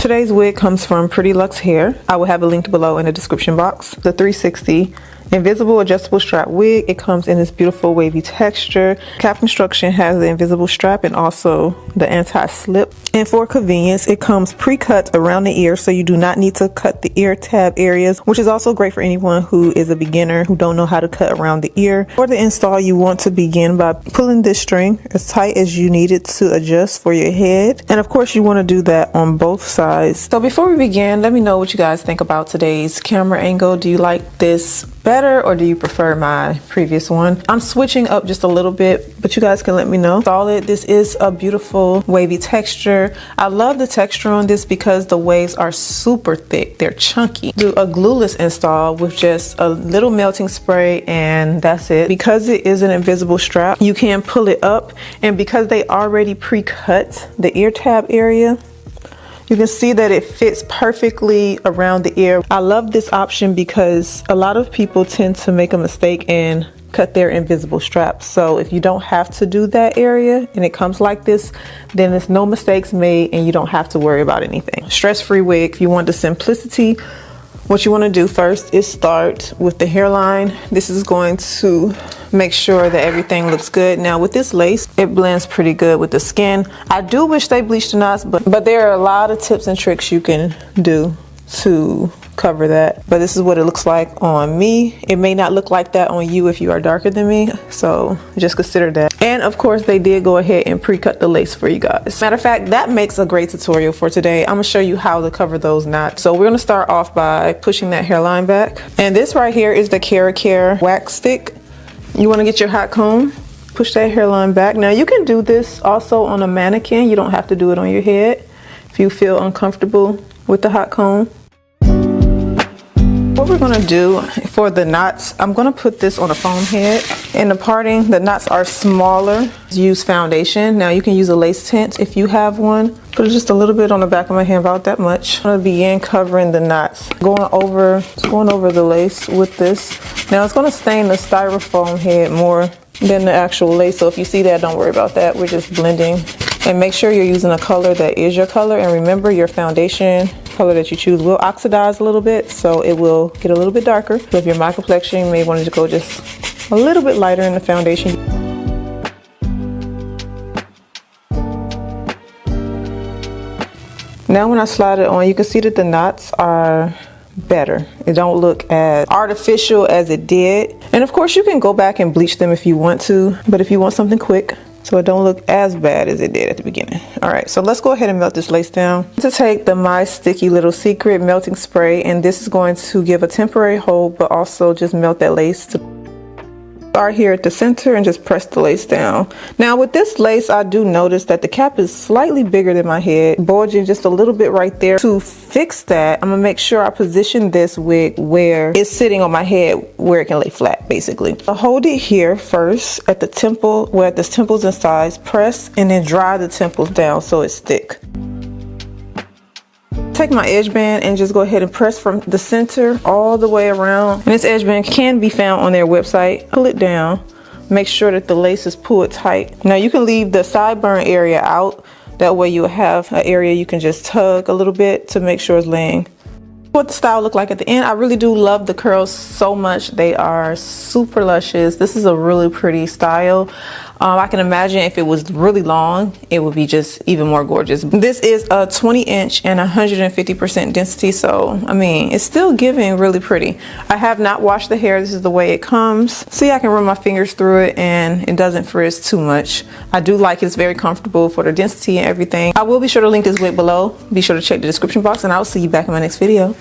Today's wig comes from Pretty Luxe Hair. I will have it linked below in the description box. The 360 invisible adjustable strap wig. It comes in this beautiful wavy texture. Cap construction has the invisible strap and also the anti-slip. And for convenience, it comes pre-cut around the ear, so you do not need to cut the ear tab areas, which is also great for anyone who is a beginner who don't know how to cut around the ear. For the install, you want to begin by pulling this string as tight as you need it to adjust for your head. And of course, you want to do that on both sides. So before we begin, let me know what you guys think about today's camera angle. Do you like this better or do you prefer my previous one? I'm switching up just a little bit, but you guys can let me know. This is a beautiful wavy texture. I love the texture on this because the waves are super thick. They're chunky. Do a glueless install with just a little melting spray and that's it. Because it is an invisible strap, you can pull it up, and because they already pre-cut the ear tab area, you can see that it fits perfectly around the ear. I love this option because a lot of people tend to make a mistake and cut their invisible straps. So if you don't have to do that area and it comes like this, then there's no mistakes made and you don't have to worry about anything. Stress-free wig. If you want the simplicity, what you want to do first is start with the hairline. This is going to make sure that everything looks good. Now with this lace, it blends pretty good with the skin. I do wish they bleached the knots, but there are a lot of tips and tricks you can do to cover that. But this is what it looks like on me. It may not look like that on you if you are darker than me, so just consider that. And of course, they did go ahead and pre-cut the lace for you guys. Matter of fact, that makes a great tutorial for today. I'm gonna show you how to cover those knots. So we're gonna start off by pushing that hairline back. And this right here is the Care wax stick. You wanna get your hot comb, push that hairline back. Now you can do this also on a mannequin. You don't have to do it on your head if you feel uncomfortable with the hot comb. What we're gonna do for the knots, I'm gonna put this on a foam head. In the parting, the knots are smaller. Use foundation. Now you can use a lace tint if you have one. Put just a little bit on the back of my hand, about that much. I'm gonna begin covering the knots. Going over the lace with this. Now it's gonna stain the styrofoam head more than the actual lace. So if you see that, don't worry about that. We're just blending. And make sure you're using a color that is your color. And remember, your foundation color that you choose will oxidize a little bit, so it will get a little bit darker. So if you're my complexion, you may want to go just a little bit lighter in the foundation. Now when I slide it on, you can see that the knots are better. It don't look as artificial as it did. And of course you can go back and bleach them if you want to, but if you want something quick, so it don't look as bad as it did at the beginning. All right, so let's go ahead and melt this lace down. To take the My Sticky Little Secret melting spray, and this is going to give a temporary hold, but also just melt that lace. Start here at the center and just press the lace down. Now with this lace, I do notice that the cap is slightly bigger than my head, bulging just a little bit right there. To fix that, I'm gonna make sure I position this wig where it's sitting on my head, where it can lay flat, basically. I'll hold it here first at the temple, where the temples and sides, press and then dry the temples down so it's thick. Take my edge band and just go ahead and press from the center all the way around. And this edge band can be found on their website. Pull it down. Make sure that the lace is pulled tight. Now you can leave the sideburn area out. That way you'll have an area you can just tug a little bit to make sure it's laying. What the style look like at the end. I really do love the curls so much. They are super luscious. This is a really pretty style. I can imagine if it was really long, it would be just even more gorgeous. This is a 20-inch and 150% density, so I mean, it's still giving really pretty. I have not washed the hair. This is the way it comes. See, I can run my fingers through it and it doesn't frizz too much. I do like it. It's very comfortable for the density and everything. I will be sure to link this wig below. Be sure to check the description box and I'll see you back in my next video.